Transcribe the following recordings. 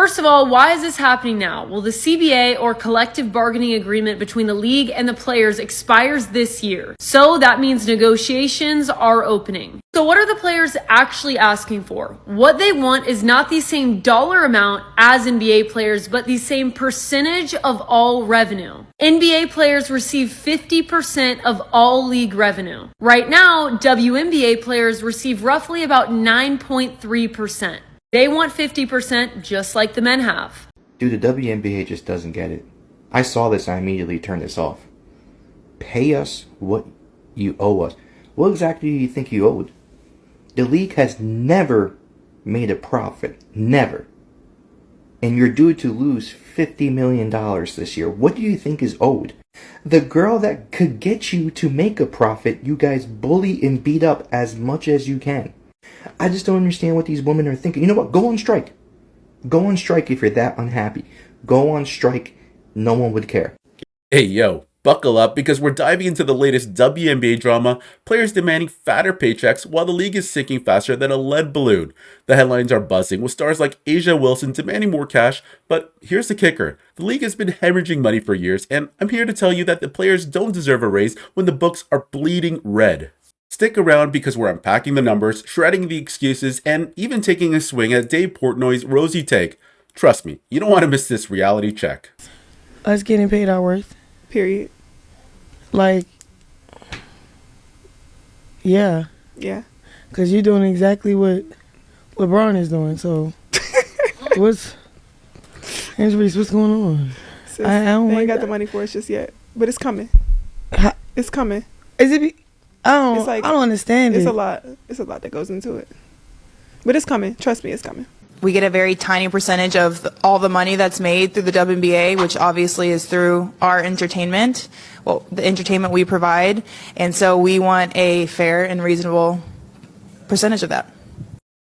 First of all, why is this happening now? Well, the CBA, or collective bargaining agreement between the league and the players, expires this year. So that means negotiations are opening. So what are the players actually asking for? What they want is not the same dollar amount as NBA players, but the same percentage of all revenue. NBA players receive 50% of all league revenue. Right now, WNBA players receive roughly about 9.3%. They want 50%, just like the men have. Dude, the WNBA just doesn't get it. I saw this and I immediately turned this off. Pay us what you owe us. What exactly do you think you owed? The league has never made a profit. Never. And you're due to lose $50 million this year. What do you think is owed? The girl that could get you to make a profit, you guys bully and beat up as much as you can. I just don't understand what these women are thinking. You know what? Go on strike. Go on strike if you're that unhappy. Go on strike. No one would care. Hey, yo, buckle up because we're diving into the latest WNBA drama, players demanding fatter paychecks while the league is sinking faster than a lead balloon. The headlines are buzzing with stars like Asia Wilson demanding more cash, but here's the kicker. The league has been hemorrhaging money for years, and I'm here to tell you that the players don't deserve a raise when the books are bleeding red. Stick around because we're unpacking the numbers, shredding the excuses, and even taking a swing at Dave Portnoy's rosy take. Trust me, you don't want to miss this reality check. Us getting paid our worth. Period. Like, yeah. Yeah. Because you're doing exactly what LeBron is doing, so what's Reese, what's going on? Sis, I don't they like ain't got that. the money for us just yet, but it's coming. It's coming. Is it? I It's like- don't understand It's it. a lot. It's a lot that goes into it, but it's coming. Trust me, it's coming. We get a very tiny percentage of all the money that's made through the WNBA, which obviously is through our entertainment, well, the entertainment we provide. And so we want a fair and reasonable percentage of that.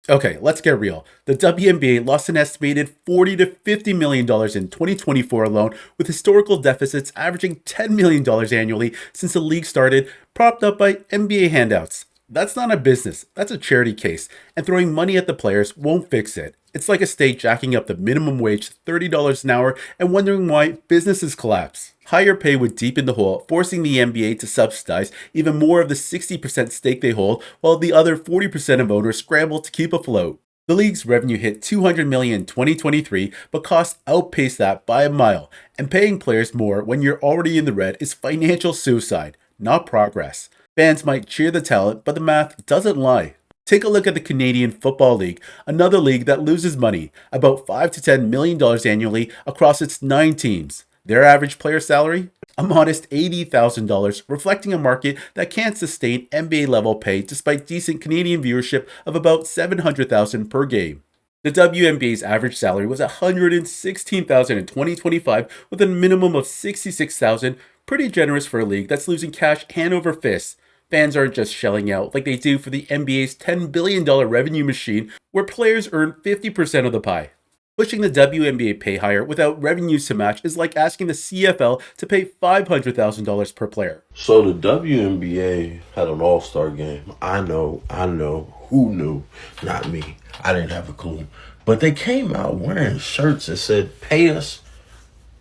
Okay, let's get real. The WNBA lost an estimated $40 to $50 million in 2024 alone, with historical deficits averaging $10 million annually since the league started, propped up by NBA handouts. That's not a business, that's a charity case, and throwing money at the players won't fix it. It's like a state jacking up the minimum wage to $30 an hour and wondering why businesses collapse. Higher pay would deepen the hole, forcing the NBA to subsidize even more of the 60% stake they hold, while the other 40% of owners scramble to keep afloat. The league's revenue hit $200 million in 2023, but costs outpaced that by a mile, and paying players more when you're already in the red is financial suicide, not progress. Fans might cheer the talent, but the math doesn't lie. Take a look at the Canadian Football League, another league that loses money, about $5 to $10 million annually across its 9 teams. Their average player salary? A modest $80,000, reflecting a market that can't sustain NBA-level pay despite decent Canadian viewership of about $700,000 per game. The WNBA's average salary was $116,000 in 2025 with a minimum of $66,000, pretty generous for a league that's losing cash hand over fist. Fans aren't just shelling out like they do for the NBA's $10 billion revenue machine, where players earn 50% of the pie. Pushing the WNBA pay higher without revenues to match is like asking the CFL to pay $500,000 per player. So the WNBA had an all-star game. I know. Who knew? Not me. I didn't have a clue. But they came out wearing shirts that said, pay us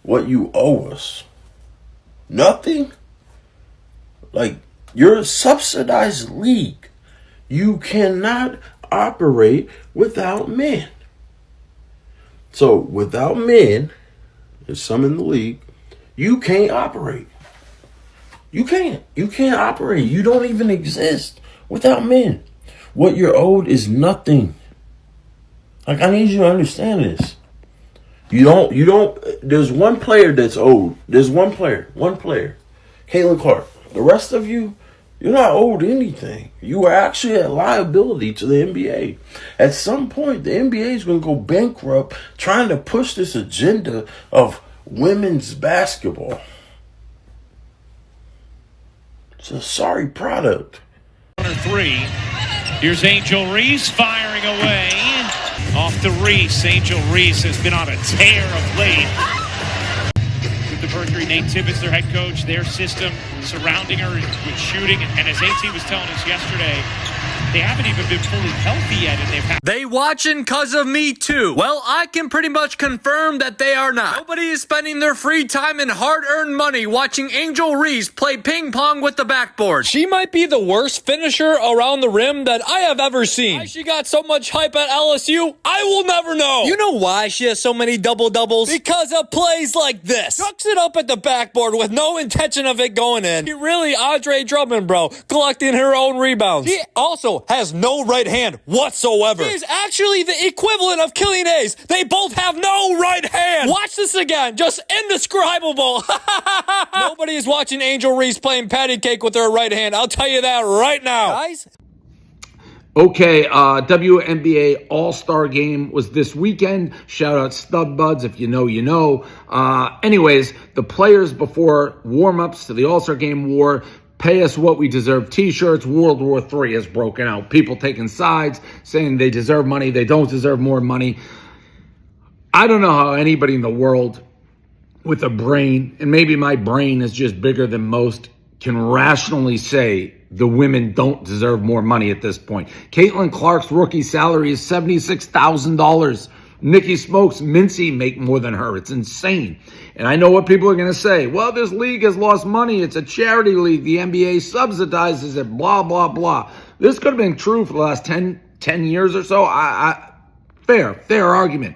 what you owe us. Nothing? Like, you're a subsidized league. You cannot operate without men. So without men, there's some in the league, you can't operate. You can't operate. You don't even exist without men. What you're owed is nothing. Like, I need you to understand this. You don't, there's one player that's owed. There's one player, Caitlin Clark. The rest of you, you're not owed anything. You are actually a liability to the NBA. At some point, the NBA is going to go bankrupt trying to push this agenda of women's basketball. It's a sorry product. 3. Here's Angel Reese firing away. Off to Reese. Angel Reese has been on a tear of late. With the Mercury, Nate Tibbetts, their head coach, their system surrounding her with shooting. And as AT was telling us yesterday, They haven't even been fully healthy yet, and they've had. They watching cause of me too. Well, I can pretty much confirm that they are not. Nobody is spending their free time and hard-earned money watching Angel Reese play ping pong with the backboard. She might be the worst finisher around the rim that I have ever seen. Why she got so much hype at LSU, I will never know. You know why she has so many double-doubles? Because of plays like this. Chucks it up at the backboard with no intention of it going in. She really Andre Drummond, bro, collecting her own rebounds. She also has no right hand whatsoever. She's actually the equivalent of Killian Hayes. They both have no right hand. Watch this again. Just indescribable. Nobody is watching Angel Reese playing patty cake with her right hand. I'll tell you that right now. Guys? Okay, WNBA All-Star Game was this weekend. Shout out Stud Buds. If you know, you know. Anyways, the players before warm-ups to the All-Star Game wore "Pay Us What We Deserve" t-shirts. World War III has broken out. People taking sides, saying they deserve money, they don't deserve more money. I don't know how anybody in the world with a brain, and maybe my brain is just bigger than most, can rationally say the women don't deserve more money at this point. Caitlin Clark's rookie salary is $76,000. Nikki Smokes, Mincy make more than her. It's insane. And I know what people are going to say. Well, this league has lost money. It's a charity league. The NBA subsidizes it, blah, blah, blah. This could have been true for the last 10 years or so. Fair argument.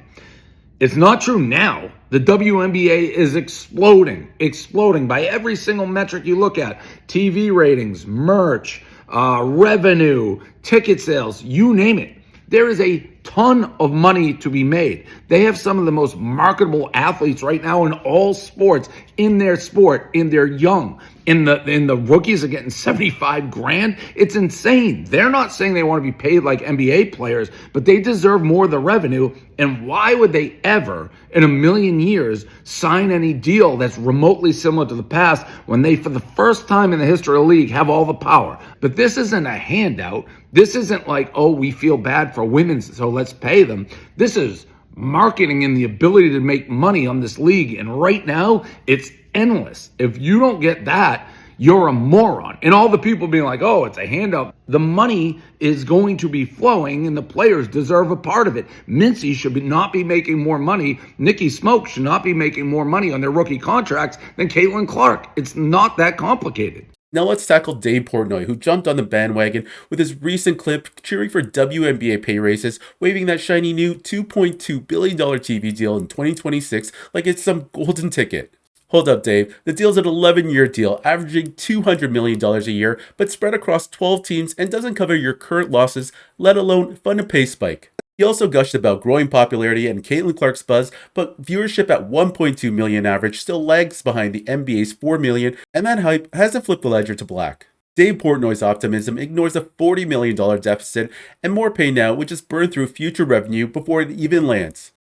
It's not true now. The WNBA is exploding by every single metric you look at. TV ratings, merch, revenue, ticket sales, you name it. There is a ton of money to be made. They have some of the most marketable athletes right now in all sports, in their sport, in their young. In the rookies are getting 75 grand. It's insane. They're not saying they want to be paid like NBA players, but they deserve more of the revenue. And why would they ever, in a million years, sign any deal that's remotely similar to the past when they, for the first time in the history of the league, have all the power? But this isn't a handout. This isn't like, oh, we feel bad for women, so let's pay them. This is marketing and the ability to make money on this league. And right now, it's endless. If you don't get that, you're a moron. And all the people being like, oh, it's a handout. The money is going to be flowing and the players deserve a part of it. Mincy should not be making more money. Nikki Smoke should not be making more money on their rookie contracts than Caitlin Clark. It's not that complicated. Now let's tackle Dave Portnoy, who jumped on the bandwagon with his recent clip cheering for WNBA pay raises, waving that shiny new $2.2 billion TV deal in 2026 like it's some golden ticket. Hold up, Dave. The deal's an 11-year deal, averaging $200 million a year, but spread across 12 teams and doesn't cover your current losses, let alone fund a pay spike. He also gushed about growing popularity and Caitlin Clark's buzz, but viewership at 1.2 million average still lags behind the NBA's 4 million, and that hype hasn't flipped the ledger to black. Dave Portnoy's optimism ignores a $40 million deficit and more pay now, which is burned through future revenue before it even lands.